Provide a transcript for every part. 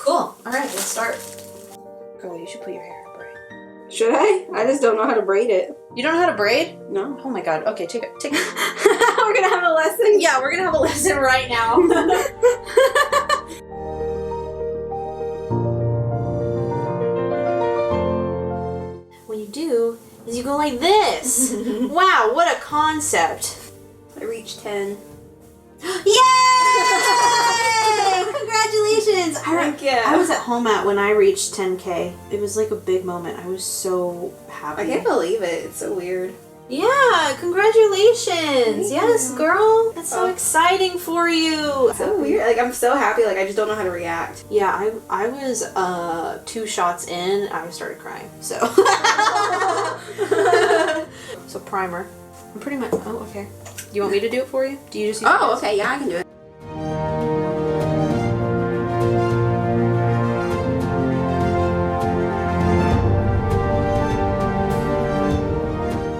Cool. All right, let's start. Girl, you should put your hair in a braid. Should I? I just don't know how to braid it. You don't know how to braid? No. Oh my god. Okay, take it. We're gonna have a lesson? Yeah, we're gonna have a lesson right now. What you do is you go like this. Wow, what a concept. I reached 10. Yay! Congratulations! Thank you. I was at home when I reached 10K. It was like a big moment. I was so happy. I can't believe it. It's so weird. Yeah, congratulations! Thank Yes, you. girl. That's so exciting for you. So weird. Like, I'm so happy. Like, I just don't know how to react. Yeah, I was 2 shots in, I started crying. So so primer. I'm pretty much. Oh, okay. You want me to do it for you? Do you just use Oh, okay. Yeah, I can do it.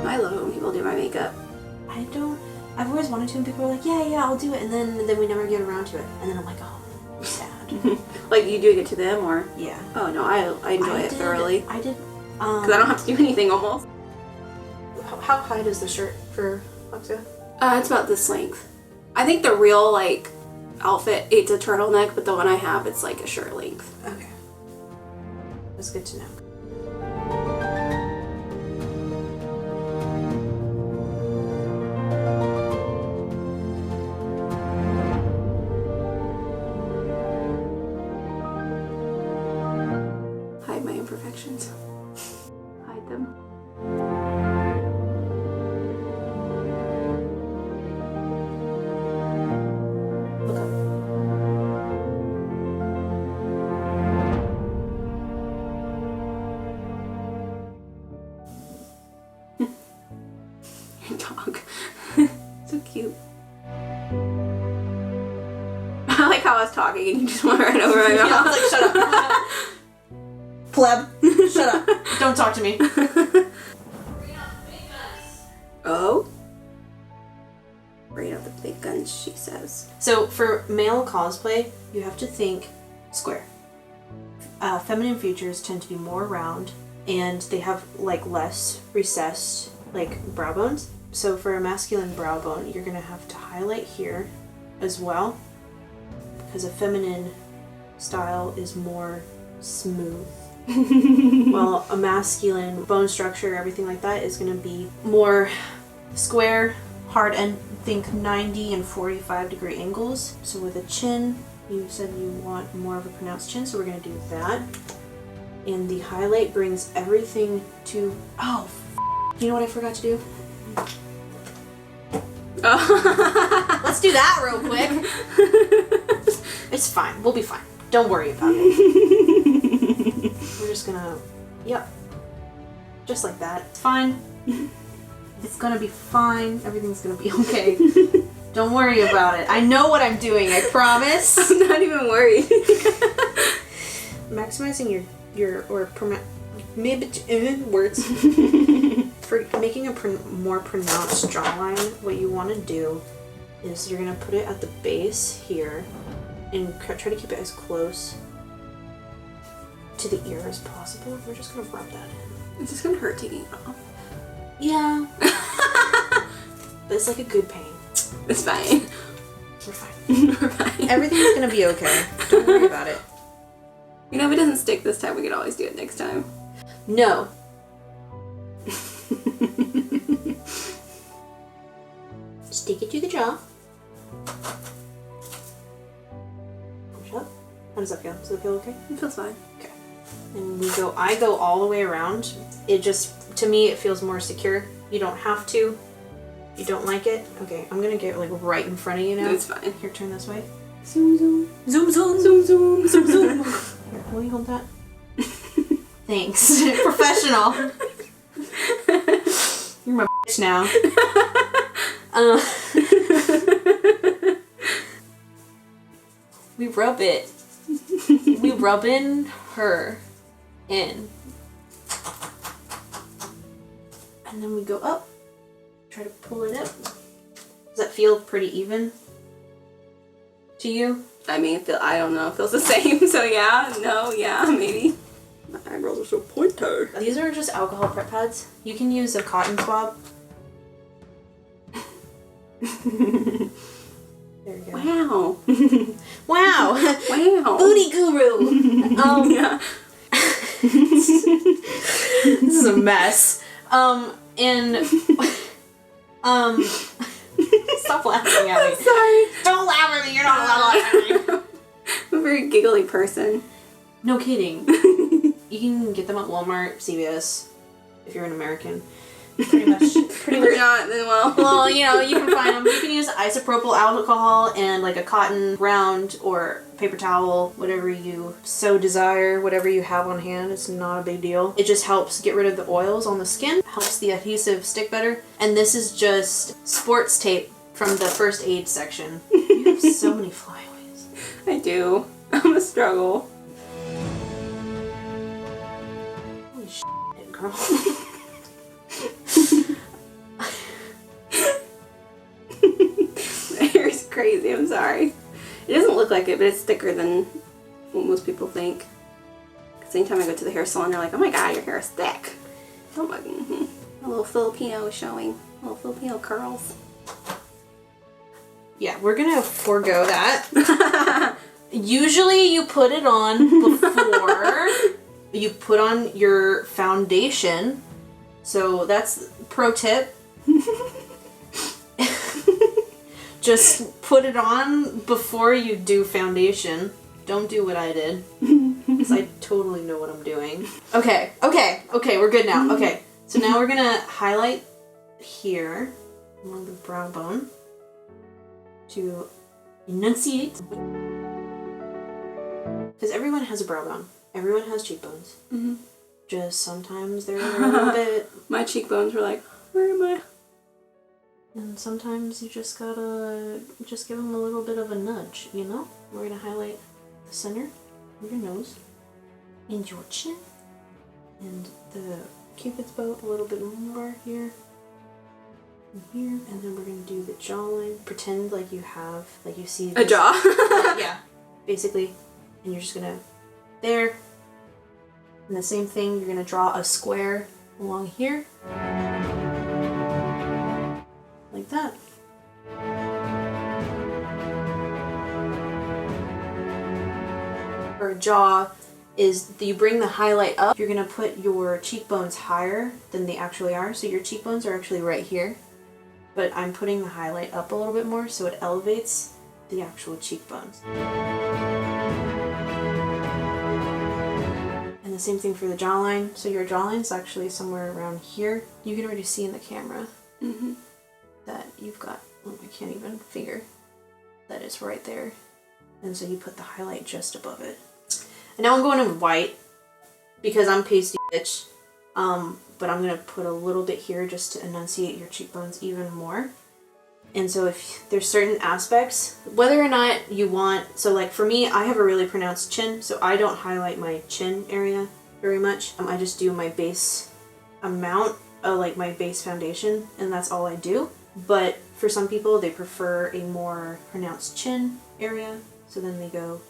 I love it when people do my makeup. I've always wanted to, and people are like, yeah, I'll do it, and then we never get around to it. And then I'm like, oh, I'm sad. Like, you doing it to them, or? Yeah. Oh, no, I enjoy it thoroughly. I did. Because I don't have to do anything, almost. How high does the shirt for Hawks go? It's about this length. I think the real, like, outfit, it's a turtleneck, but the one I have, it's like a shirt length. Okay. That's good to know. Hide my imperfections. Hide them. Look up. Your dog. So cute. I like how I was talking and you just went right over my mouth. I was like, shut up. Pleb. Shut up. Don't talk to me. Oh? Bring out the big guns, she says. So for male cosplay, you have to think square. Feminine features tend to be more round, and they have like less recessed like brow bones. So for a masculine brow bone, you're gonna have to highlight here as well, because a feminine style is more smooth. While a masculine bone structure, everything like that, is gonna be more square, hard, and think 90 and 45 degree angles. So with a chin, you said you want more of a pronounced chin, so we're gonna do that. And the highlight brings everything to, oh, you know what I forgot to do? Oh. Let's do that real quick. It's fine, we'll be fine. Don't worry about it. We're just gonna, yep. Just like that, it's fine. It's gonna be fine. Everything's gonna be okay. Don't worry about it. I know what I'm doing, I promise. I'm not even worried. Maximizing your words. For making a more pronounced jawline, what you want to do is you're gonna put it at the base here and try to keep it as close to the ear as possible. We're just gonna rub that in. It's just gonna hurt taking it off. Yeah. But it's like a good pain. It's fine. We're fine. We're fine. Everything's gonna be okay. Don't worry about it. You know, if it doesn't stick this time, we can always do it next time. No. Stick it to the jaw. Push up. How does that feel? Does it feel okay? It feels fine. Okay. And I go all the way around. It just, to me, it feels more secure. You don't have to. You don't like it? Okay, I'm gonna get like right in front of you now. It's fine. Here, turn this way. Zoom, zoom. Zoom, zoom. Zoom, zoom. Zoom, zoom. Here, will you hold that? Thanks. Professional. You're my bitch now. We rub it. We rub in her in. And then we go up. Try to pull it up. Does that feel pretty even to you? I mean, I don't know, it feels the same. So yeah, no, yeah, maybe. My eyebrows are so pointy. These are just alcohol prep pads. You can use a cotton swab. There you go. Wow. Wow. Wow. Booty guru. Yeah. This is a mess. And stop laughing at me. Sorry. Don't laugh at me. You're not allowed to laugh at me. I'm a very giggly person. No kidding. You can get them at Walmart, CVS, if you're an American. Pretty much. If you're not, then well. Well, you know, you can find them. You can use isopropyl alcohol and like a cotton round or paper towel, whatever you so desire, whatever you have on hand. It's not a big deal. It just helps get rid of the oils on the skin, helps the adhesive stick better. And this is just sports tape from the first aid section. You have so many flyaways. I do. I'm a struggle. Holy shit, girl. My hair is crazy, I'm sorry. It doesn't look like it, but it's thicker than what most people think. Because anytime I go to the hair salon, they're like, oh my god, your hair is thick. I'm like, A little Filipino is showing. Little Filipino curls. Yeah, we're gonna forego that. Usually you put it on before you put on your foundation. So that's pro tip. Just put it on before you do foundation. Don't do what I did. Because I totally know what I'm doing. Okay, we're good now. Okay, so now we're gonna highlight here along the brow bone to enunciate. Because everyone has a brow bone. Everyone has cheekbones. Mm-hmm. Just sometimes they're a little bit... My cheekbones were like, where am I? And sometimes you just gotta just give them a little bit of a nudge, you know? We're gonna highlight the center of your nose and your chin and the cupid's bow a little bit more here and here, and then we're gonna do the jawline. Pretend like you have, like you see a jaw. Yeah, basically. And you're just gonna there. And the same thing, you're gonna draw a square along here. Like that. For a jaw is you bring the highlight up. You're gonna put your cheekbones higher than they actually are. So your cheekbones are actually right here. But I'm putting the highlight up a little bit more so it elevates the actual cheekbones. And the same thing for the jawline. So your jawline's actually somewhere around here. You can already see in the camera that you've got, I can't even figure, that it's right there. And so you put the highlight just above it. And now I'm going in white because I'm pasty bitch. But I'm gonna put a little bit here just to enunciate your cheekbones even more. And so if there's certain aspects, whether or not you want, so like for me, I have a really pronounced chin, so I don't highlight my chin area very much. I just do my base amount of like my base foundation, and that's all I do. But for some people, they prefer a more pronounced chin area, so then they go,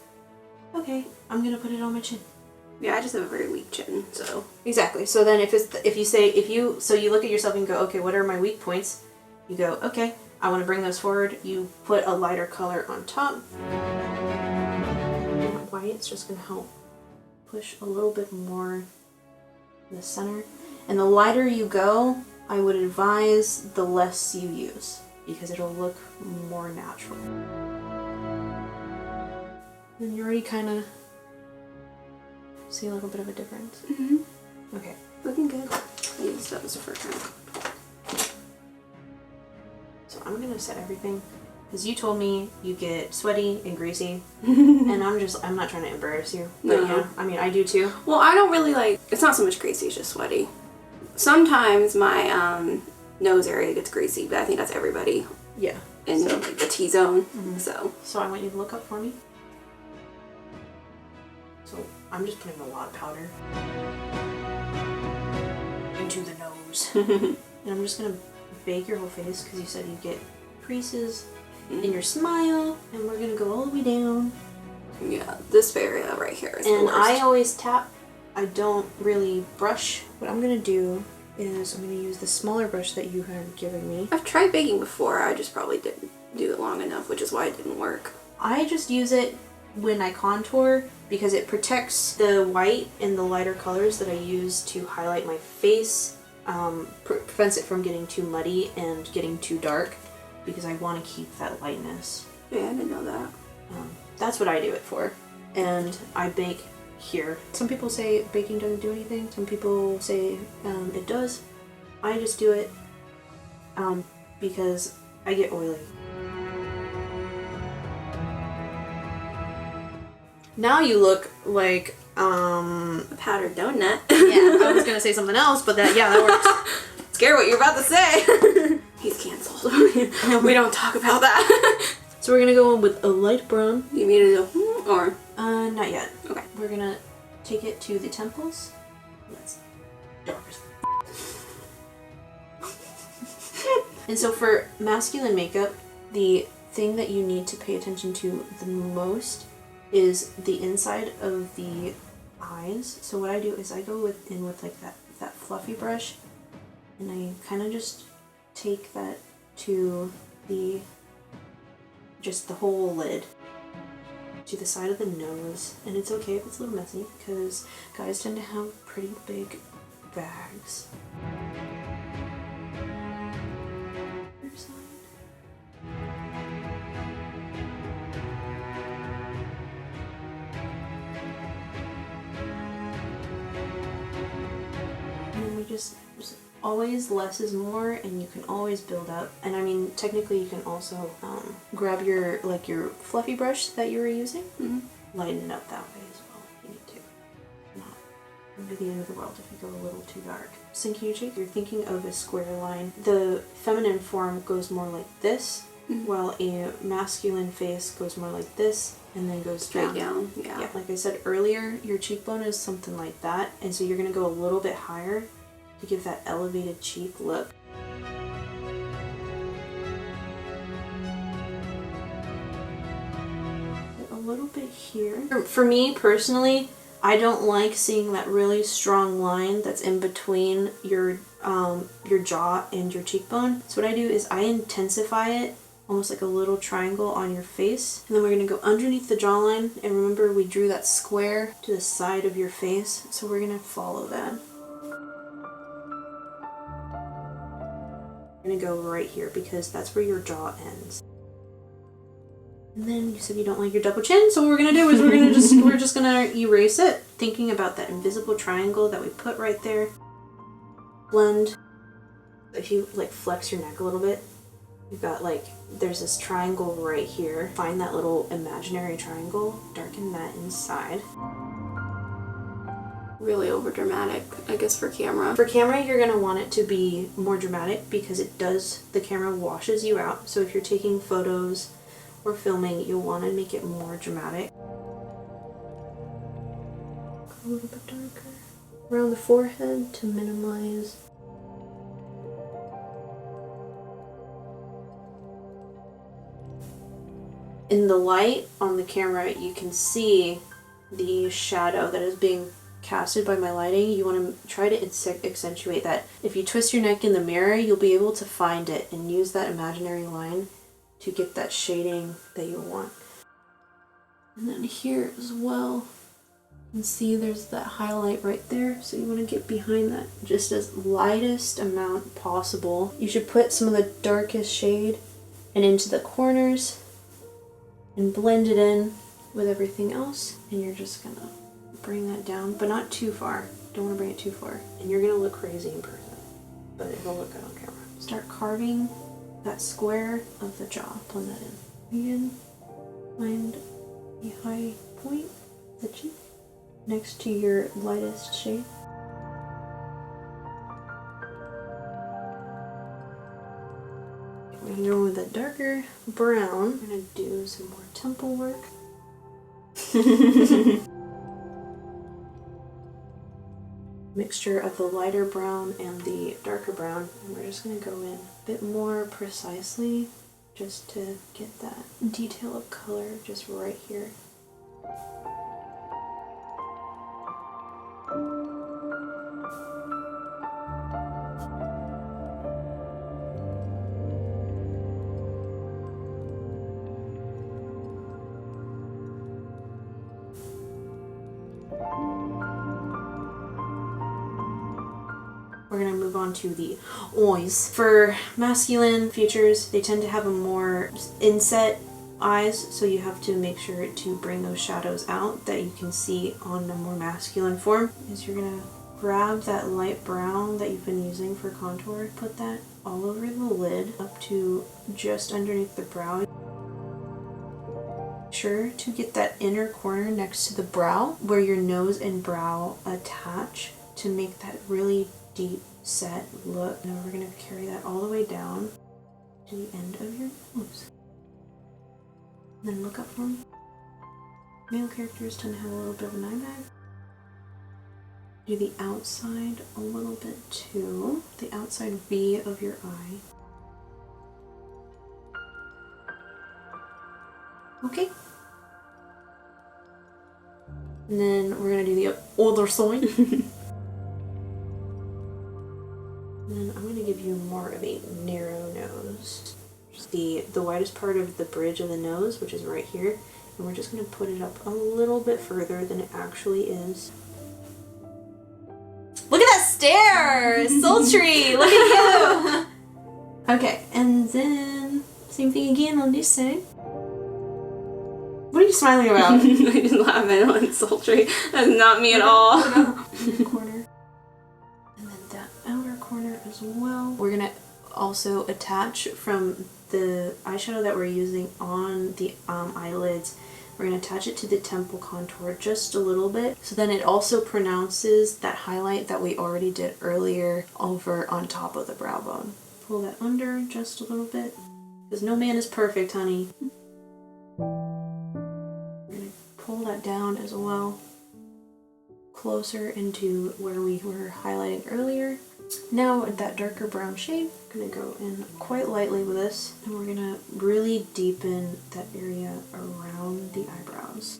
okay, I'm gonna put it on my chin. Yeah, I just have a very weak chin, so. Exactly. So then if you look at yourself and go, okay, what are my weak points? You go, okay, I want to bring those forward. You put a lighter color on top. Not white, it's just going to help push a little bit more in the center. And the lighter you go, I would advise the less you use because it'll look more natural. And you already kind of see a little bit of a difference. Okay. Looking good. I used those for kind of. So I'm gonna set everything because you told me you get sweaty and greasy, and I'm not trying to embarrass you, but yeah, I mean I do too. Well, I don't really like. It's not so much greasy; it's just sweaty. Sometimes my nose area gets greasy, but I think that's everybody. Yeah. In like the T-zone. So I want you to look up for me. So I'm just putting a lot of powder into the nose. And I'm just going to bake your whole face because you said you get creases in your smile. And we're going to go all the way down Yeah, this area right here is And the worst. I always tap. I don't really brush. What I'm gonna do is I'm gonna use the smaller brush that you had given me. I've tried baking before, I just probably didn't do it long enough, which is why it didn't work. I just use it when I contour because it protects the white and the lighter colors that I use to highlight my face. Prevents it from getting too muddy and getting too dark because I want to keep that lightness. Yeah, I didn't know that. That's what I do it for. And I bake here. Some people say baking doesn't do anything. Some people say it does. I just do it because I get oily. Now you look like A powdered donut. yeah, I was gonna say something else, but that works. Scared what you're about to say. He's canceled. We don't talk about that. So we're gonna go in with a light brown. You need to do or Not yet. okay. We're gonna take it to the temples. That's dark as And so for masculine makeup, the thing that you need to pay attention to the most is the inside of the eyes. So what I do is I go in with like that fluffy brush, and I kind of just take that to just the whole lid, to the side of the nose. And it's okay if it's a little messy because guys tend to have pretty big bags. Other side. And we just always less is more, and you can always build up. And I mean, technically you can also grab your fluffy brush that you were using, lighten it up that way as well if you need to. Not gonna be the end of the world if you go a little too dark. Sinking your cheek, you're thinking of a square line. The feminine form goes more like this, while a masculine face goes more like this and then goes Straight down. Yeah, like I said earlier, your cheekbone is something like that, and so you're gonna go a little bit higher to give that elevated cheek look. A little bit here. For me personally, I don't like seeing that really strong line that's in between your jaw and your cheekbone. So what I do is I intensify it almost like a little triangle on your face. And then we're going to go underneath the jawline, and remember we drew that square to the side of your face, so we're going to follow that. We're going to go right here because that's where your jaw ends. And then you said you don't like your double chin, so what we're going to do is we're just going to erase it, thinking about that invisible triangle that we put right there. Blend. If you like flex your neck a little bit, you've got there's this triangle right here. Find that little imaginary triangle, darken that inside. Really over dramatic, I guess, for camera. For camera, you're gonna want it to be more dramatic because the camera washes you out. So if you're taking photos or filming, you'll want to make it more dramatic. A little bit darker around the forehead to minimize. In the light on the camera, you can see the shadow that is being casted by my lighting. You want to try to accentuate that. If you twist your neck in the mirror, you'll be able to find it and use that imaginary line to get that shading that you want. And then here as well, you can see there's that highlight right there. So you want to get behind that just as lightest amount possible. You should put some of the darkest shade and into the corners and blend it in with everything else. And you're just gonna bring that down, but not too far. Don't want to bring it too far. And you're gonna look crazy in person, but it'll look good on camera. Start carving that square of the jaw. Blend that in. Again, find the high point, the cheek, next to your lightest shade. We're gonna go with that darker brown. We're gonna do some more temple work. Mixture of the lighter brown and the darker brown, and we're just going to go in a bit more precisely just to get that detail of color just right here. We're going to move on to the eyes. For masculine features, they tend to have a more inset eyes, so you have to make sure to bring those shadows out that you can see on a more masculine form. Is you're going to grab that light brown that you've been using for contour, put that all over the lid up to just underneath the brow. Sure to get that inner corner next to the brow where your nose and brow attach to make that really deep set look. Now we're going to carry that all the way down to the end of your nose. And then look up for me. Male characters tend to have a little bit of an eye bag. Do the outside a little bit too. The outside V of your eye. Okay. And then we're going to do the other side. And then I'm going to give you more of a narrow nose. Just the widest part of the bridge of the nose, which is right here. And we're just going to put it up a little bit further than it actually is. Look at that stare! Sultry! Look at you! Okay, and then same thing again on this side. What are you smiling about? I just laughing on sultry. That's not me at all. Corner. And then that outer corner as well. We're gonna also attach from the eyeshadow that we're using on the eyelids. We're gonna attach it to the temple contour just a little bit. So then it also pronounces that highlight that we already did earlier over on top of the brow bone. Pull that under just a little bit. Because no man is perfect, honey. Pull that down as well, closer into where we were highlighting earlier. Now with that darker brown shade, I'm gonna go in quite lightly with this, and we're gonna really deepen that area around the eyebrows.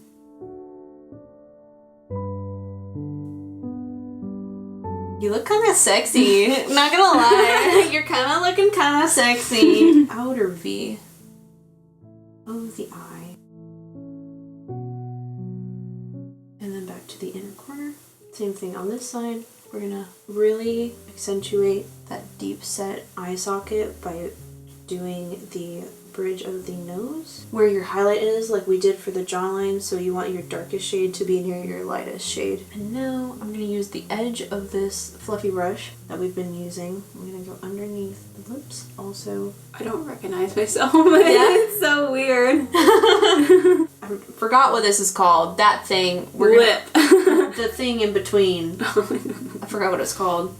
You look kind of sexy, not gonna lie. You're kind of looking kind of sexy. Outer V of the eye. To the inner corner. Same thing on this side. We're gonna really accentuate that deep set eye socket by doing the bridge of the nose where your highlight is, like we did for the jawline, so you want your darkest shade to be near your lightest shade. And now I'm gonna use the edge of this fluffy brush that we've been using. I'm gonna go underneath the lips also. I don't recognize myself. It's so weird. I forgot what this is called. That thing. Lip. The thing in between. I forgot what it's called.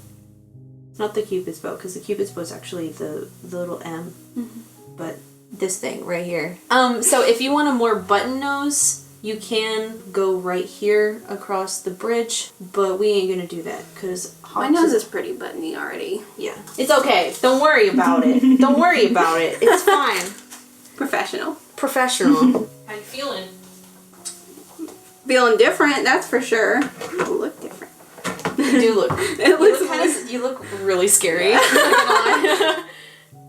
It's not the Cupid's bow, because the Cupid's bow is actually the little M. Mm-hmm. But this thing right here. So if you want a more button nose, you can go right here across the bridge, but we ain't gonna do that because my nose is pretty buttony already. Yeah. It's okay. Don't worry about it. Don't worry about it. It's fine. Professional. How you feeling? Feeling different, that's for sure. You look different. You do look. It looks you look really scary. All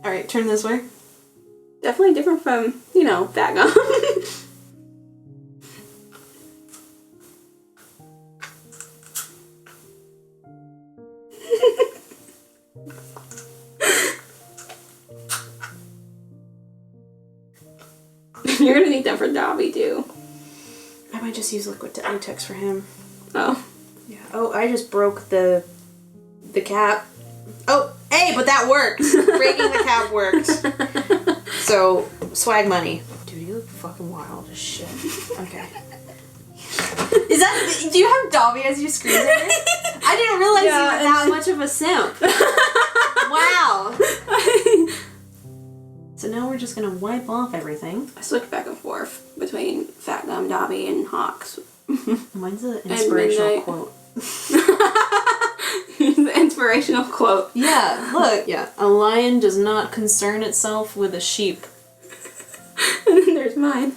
right, turn this way. Definitely different from, fat gum. You're gonna need that for Dobby too. I might just use liquid latex for him. Oh. Yeah. Oh, I just broke the cap. Oh, hey, but that worked. Breaking the cap worked. So, swag money. Dude, you look fucking wild as shit. Okay. Do you have Dobby as your screen saver? I didn't realize you were that much of a simp. Wow. So now we're just gonna wipe off everything. I switch back and forth between Fat Gum, Dobby, and Hawks. Mine's an inspirational quote. The inspirational quote. Yeah, look. Yeah, a lion does not concern itself with a sheep. And then there's mine.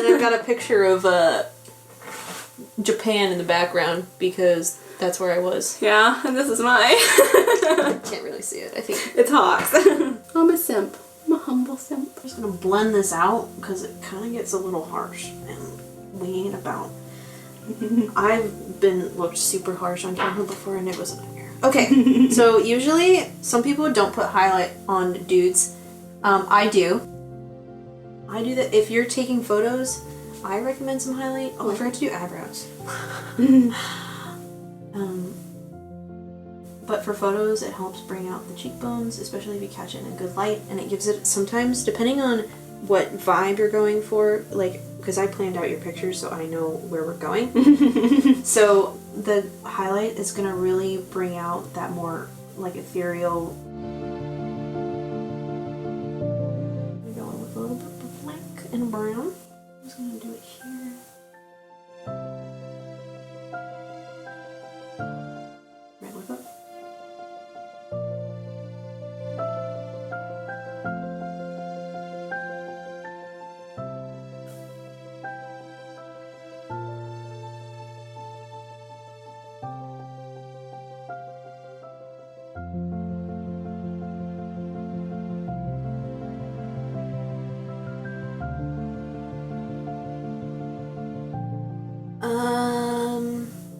then I've got a picture of Japan in the background because that's where I was. Yeah, and this is mine. Can't really see it, I think. It's Hawks. I'm a simp. I'm a humble simp. I'm just gonna blend this out because it kind of gets a little harsh and winging it about. I've been looked super harsh on camera before and it was a nightmare. Okay, so usually some people don't put highlight on dudes. I do. I do that. If you're taking photos, I recommend some highlight. Oh, I forgot to do eyebrows. But for photos, it helps bring out the cheekbones, especially if you catch it in a good light, and it gives it, sometimes, depending on what vibe you're going for, like, because I planned out your pictures so I know where we're going. So the highlight is going to really bring out that more, like, ethereal. We're going with a little bit of black and brown. I'm just going to do it here. Red lip up.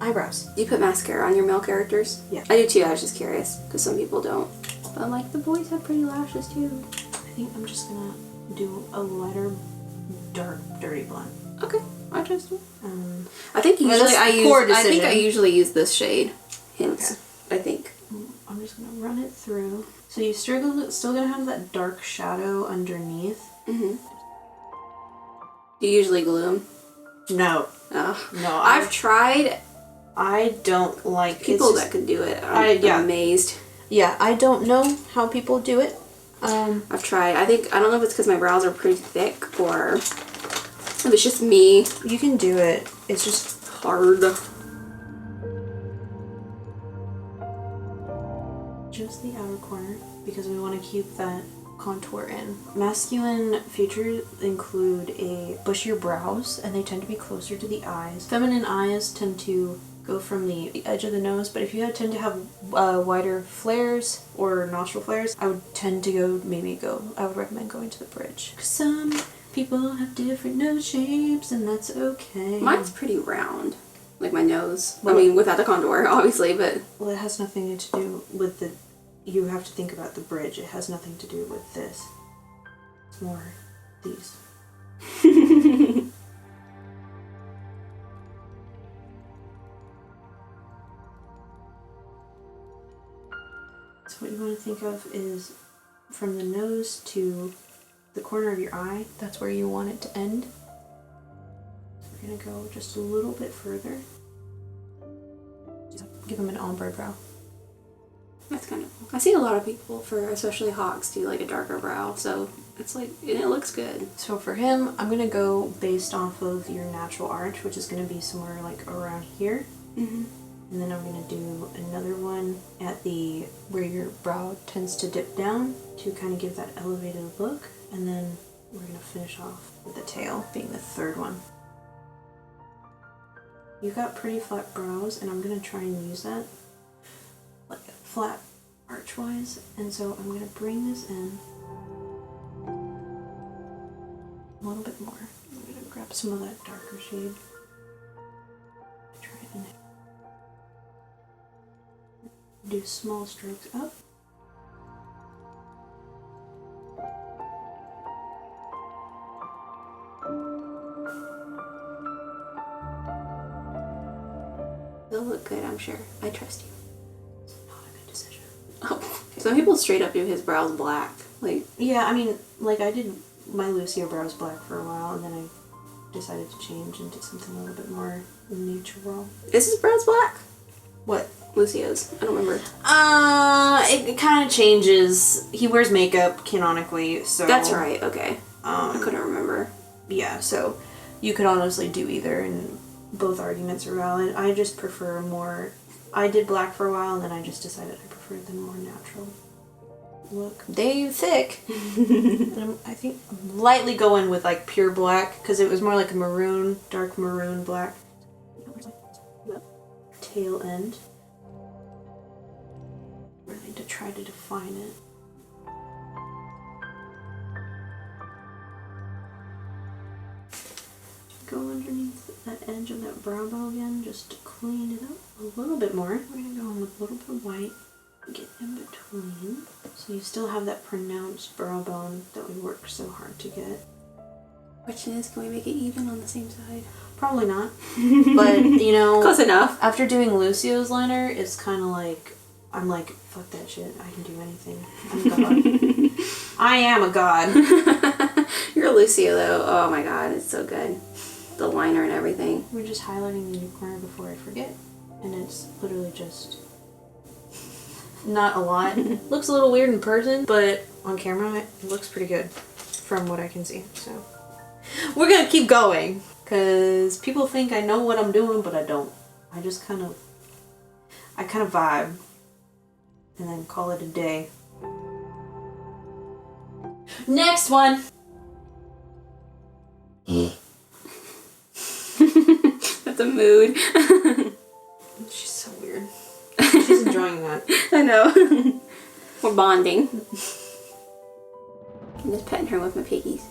Eyebrows. Do you put mascara on your male characters? Yeah. I do too, I was just curious, because some people don't. But I'm like, the boys have pretty lashes too. I think I'm just gonna do a lighter, dark, dirty blonde. Okay, I trust you. I think usually that's I the use. core I think I decision. usually use this shade. Hints. Okay. I think. I'm just gonna run it through. So you're still gonna have that dark shadow underneath. Mhm. Do you usually glue them? No. Oh. No. I've tried. I don't like People it's just, that can do it. I'm amazed. Yeah, I don't know how people do it. I've tried. I don't know if it's because my brows are pretty thick or if it's just me. You can do it. It's just Hard. just the outer corner because we want to keep that contour in. Masculine features include a bushier brows and they tend to be closer to the eyes. Feminine eyes tend to go from the edge of the nose, but if you tend to have wider flares or nostril flares, I would recommend going to the bridge. Some people have different nose shapes and that's okay. Mine's pretty round. Like my nose. Well, I mean, without the contour, obviously, but... Well, it has nothing to do with the... You have to think about the bridge. It has nothing to do with this. It's more these. So what you want to think of is from the nose to the corner of your eye. That's where you want it to end. So we're going to go just a little bit further. Give them an ombre brow. That's kind of cool. I see a lot of people, especially Hawks, do like a darker brow, so it's like, and it looks good. So for him, I'm going to go based off of your natural arch, which is going to be somewhere like around here. Mm-hmm. And then I'm going to do another one at where your brow tends to dip down to kind of give that elevated look. And then we're going to finish off with the tail being the third one. You've got pretty flat brows, and I'm going to try and use that like flat arch-wise. And so I'm going to bring this in a little bit more. I'm going to grab some of that darker shade. Try it in there. Do small strokes up. They'll look good, I'm sure. I trust you. It's not a good decision. Oh. Some people straight up do his brows black. Like, yeah, I mean, like I did my Lucio brows black for a while, and then I decided to change and do something a little bit more natural. is his brows black? What? Lucio's. I don't remember. It kind of changes. He wears makeup canonically, so That's right, okay. I Um, couldn't remember. yeah, so you could honestly do either, and both arguments are valid. I just prefer more. I did black for a while, and then I just decided I preferred them more natural. look. They thick. And I think I'm lightly going with like pure black because it was more like a maroon, dark maroon black. Tail end. I need to try to define it. Go underneath that edge of that brow bone again just to clean it up a little bit more. We're going to go in with a little bit of white, get in between, so you still have that pronounced brow bone that we worked so hard to get. Question is, can we make it even on the same side? Probably not, but you know, close enough. After doing Lucio's liner, it's kind of like, I'm like, fuck that shit, I can do anything. I'm God. I am a god. You're Lucio though, oh my god, it's so good. The liner and everything. We're just highlighting the new corner before I forget, and it's literally just not a lot. Looks a little weird in person, but on camera it looks pretty good from what I can see. So we're gonna keep going because people think I know what I'm doing, but I don't. I just kind of vibe and then call it a day. Next one. That's a mood. She's so weird. She's enjoying that. I know. We're bonding. I'm just petting her with my piggies.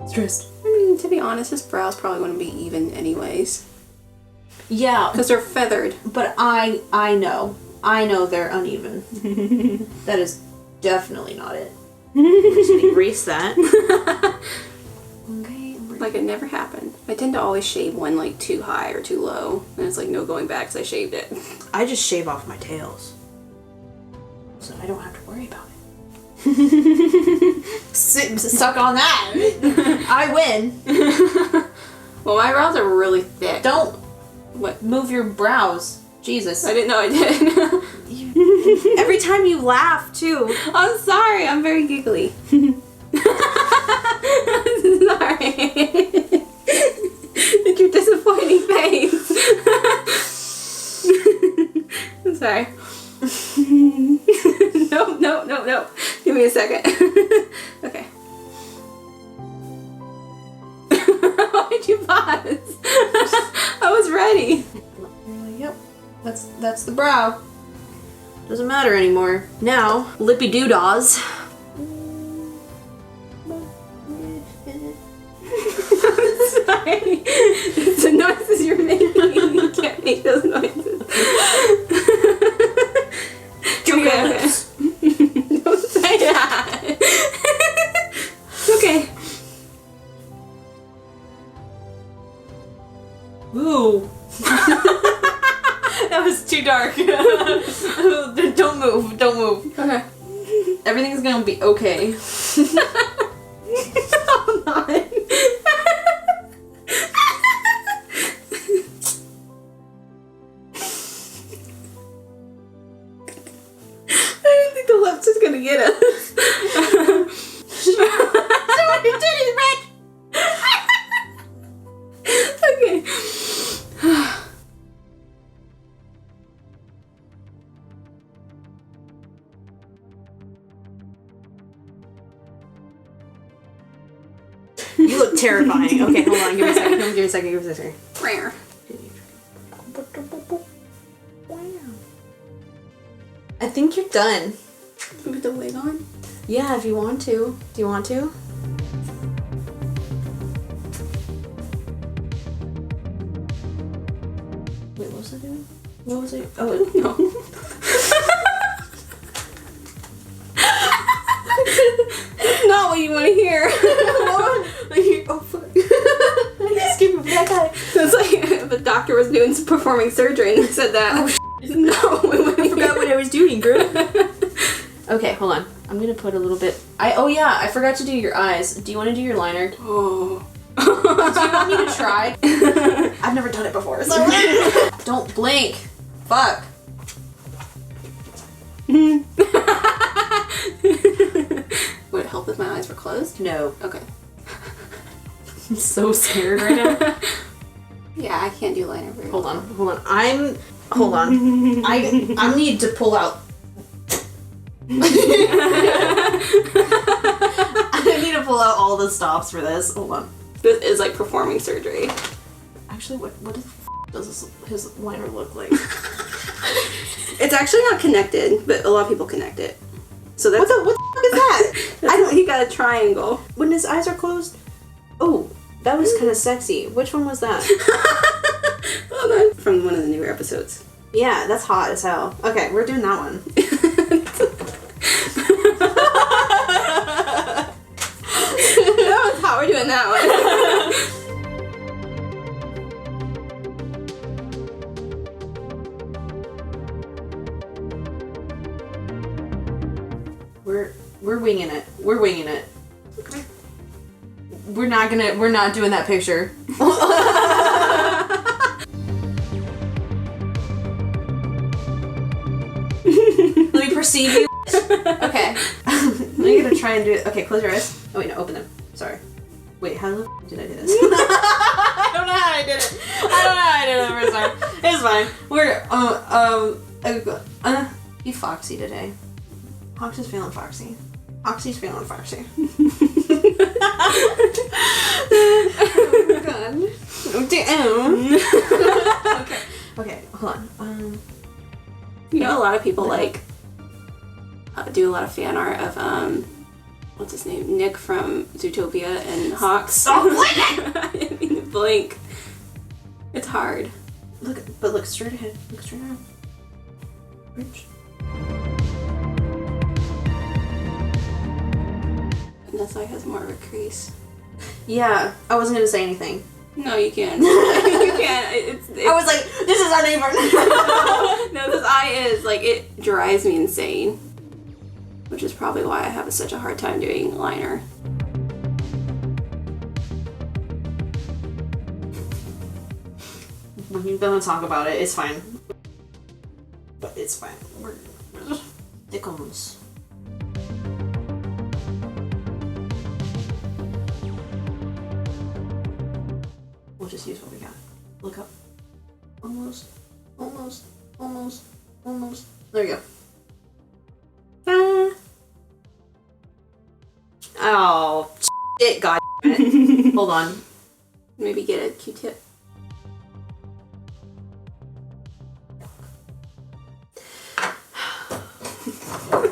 Stressed. I mean, to be honest, his brow's probably going to be even anyways. Yeah. Because they're feathered. But I know they're uneven. That is definitely not it. We're just gonna erase that. Okay. Like it never happened. I tend to always shave one like too high or too low. And it's like no going back because I shaved it. I just shave off my tails. So I don't have to worry about it. Suck on that. I win. Well, my brows are really thick. Don't what? Move your brows. Jesus. I didn't know I did. Every time you laugh, too. I'm sorry. I'm very giggly. Sorry. It's your disappointing face. I'm sorry. No. Give me a second. Okay. Why'd you pause? I was ready. Yep. That's the brow. Doesn't matter anymore. Now, lippy doodaws. Sorry. It's the noises you're making. You can't make those noises. Okay. Don't say that. Okay. Ooh. That was too dark. Don't move. Okay. Everything's gonna be okay. I'm not. I didn't think the lips was gonna get us. Show your titties, bitch! Okay. You look terrifying. Okay, hold on. Give me a second. Rare. I think you're done. Put the wig on? Yeah, if you want to. Do you want to? Wait, what was I doing? What was it? Oh, No. Not what you want to hear. Oh, fuck. I just gave me that guy. It's like the doctor was performing surgery and they said that. Oh, no, I forgot what I was doing, girl. Okay, hold on. I'm gonna put a little bit. Oh yeah, I forgot to do your eyes. Do you want to do your liner? Oh. Do you want me to try? I've never done it before, so don't blink. Fuck. Would it help if my eyes were closed? No. Okay. I'm so scared right now. Yeah, I can't do liner very well. Hold on. I need to pull out. I need to pull out all the stops for this. Hold on. This is like performing surgery. Actually, what the does his liner look like? It's actually not connected, but a lot of people connect it. So that's What the fuck is that? he got a triangle. When his eyes are closed. Oh, that was kind of sexy. Which one was that? Hold on. From one of the newer episodes. Yeah, that's hot as hell. Okay, we're doing that one. That was hot. We're doing that one. We're winging it. We're winging it. Okay. We're not doing that picture. Let me perceive you. Okay. I'm gonna try and do it. Okay, close your eyes. Oh wait, no, open them. Sorry. Wait, how the did I do this? I don't know how I did it. I don't know how I did it the first time. It's fine. Be foxy today. Hawks is feeling foxy. Oxy's feeling foxy. Oh god. Oh damn. Okay, hold on. You know, a lot of people like do a lot of fan art of what's his name? Nick from Zootopia and Hawks. Stop blinking! I didn't mean to blink. It's hard. Look straight ahead. Look straight ahead. Rich. And this eye has more of a crease. Yeah, I wasn't gonna say anything. No, you can't. You can't. It's I was like, this is uneven. No, this eye is like, it drives me insane. Which is probably why I have such a hard time doing liner. We're gonna talk about it. It's fine. But it's fine. We're thickums. We'll just use what we got. Look up. Almost. There we go. Oh, shit, god damn it. Hold on. Maybe get a Q-tip.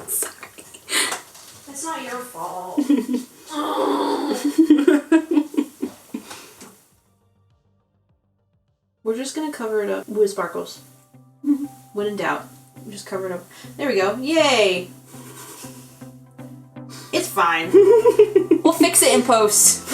Sorry. It's not your fault. We're just gonna cover it up with sparkles. When in doubt, just cover it up. There we go. Yay! It's fine. We'll fix it in post.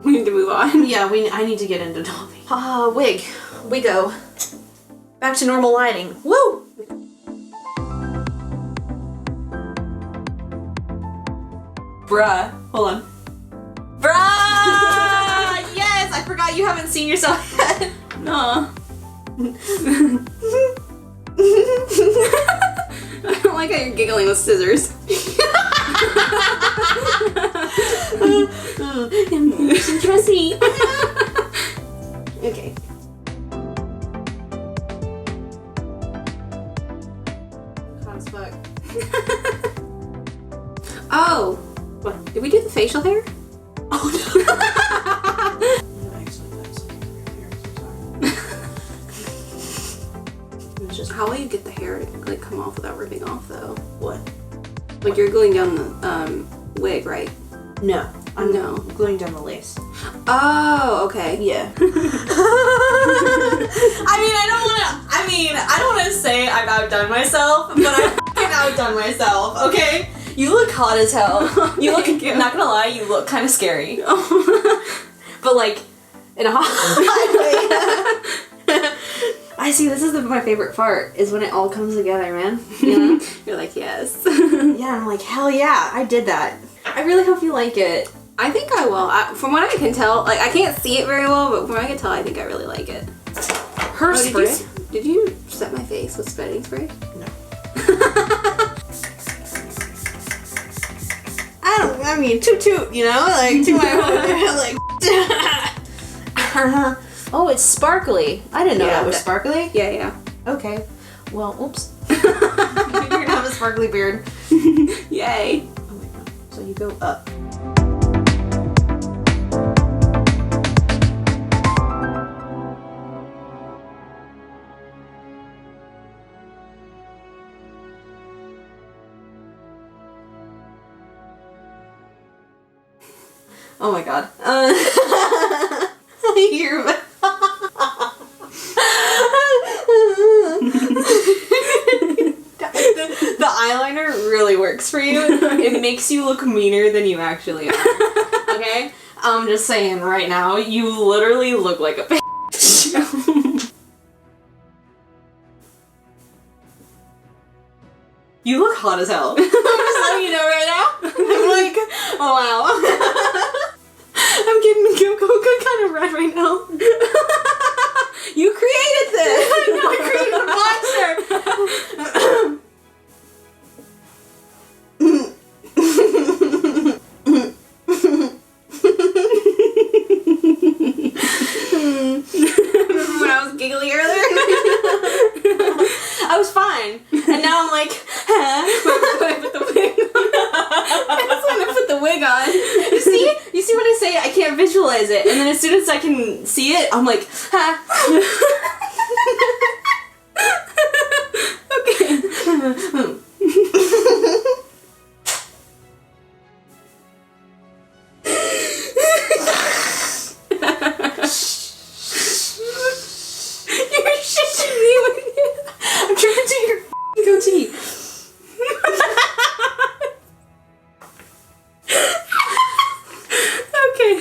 We need to move on. Yeah, I need to get into Dolby. Wig. We go. Back to normal lighting. Woo! Bruh. Hold on. Bruh! Yes! I forgot you haven't seen yourself yet. No. I don't like how you're giggling with scissors. Interesting. Okay. Fuck. Oh. What? Did we do the facial hair? Oh no. How will you get the hair to like come off without ripping off though? What? Like you're gluing down the wig, right? No. I'm No. gluing down the lace. Oh, okay. Yeah. I don't want to say I've outdone myself, but I've fucking outdone myself, okay? You look hot as hell. You look, Thank you. not gonna lie, you look kind of scary. But like, in a hot way. I see, this is my favorite part, is when it all comes together, man. You know? You're like, yes. Yeah, I'm like, hell yeah, I did that. I really hope you like it. I think I will. From what I can tell, like I can't see it very well, but from what I can tell, I think I really like it. Her spray. Did you set my face with setting spray? No. I mean, toot toot, you know, like to my like. Oh, it's sparkly. I didn't know that was sparkly. Yeah, yeah. Okay. Well, oops. You're gonna have a sparkly beard. Yay. Oh my god. So you go up. Oh my god. You're... the eyeliner really works for you. It makes you look meaner than you actually are. Okay? I'm just saying right now, you literally look like a bitch. You look hot as hell. I'm just letting you know right now. I'm like, oh wow. I'm getting kind of red right now. You created this! I know, I created a monster! Remember when I was giggly earlier? I was fine. And now I'm like, When I put the wig on. That's when I put the wig on. You see when I say it, I can't visualize it. And then as soon as I can see it, I'm like, ha. Okay. You're shitting me with you. I'm trying to do your goatee. Okay.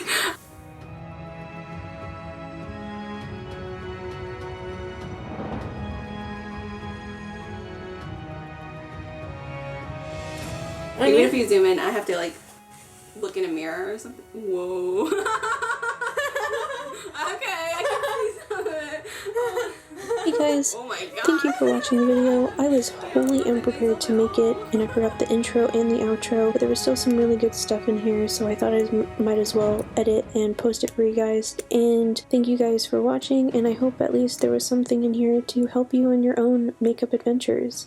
Even if you zoom in, I have to like look in a mirror or something. Whoa. Okay, I can see some of it. Hey guys, Oh my god. thank you for watching the video. I was wholly unprepared to make it, and I forgot the intro and the outro, but there was still some really good stuff in here, so I thought I might as well edit and post it for you guys. And thank you guys for watching, and I hope at least there was something in here to help you in your own makeup adventures.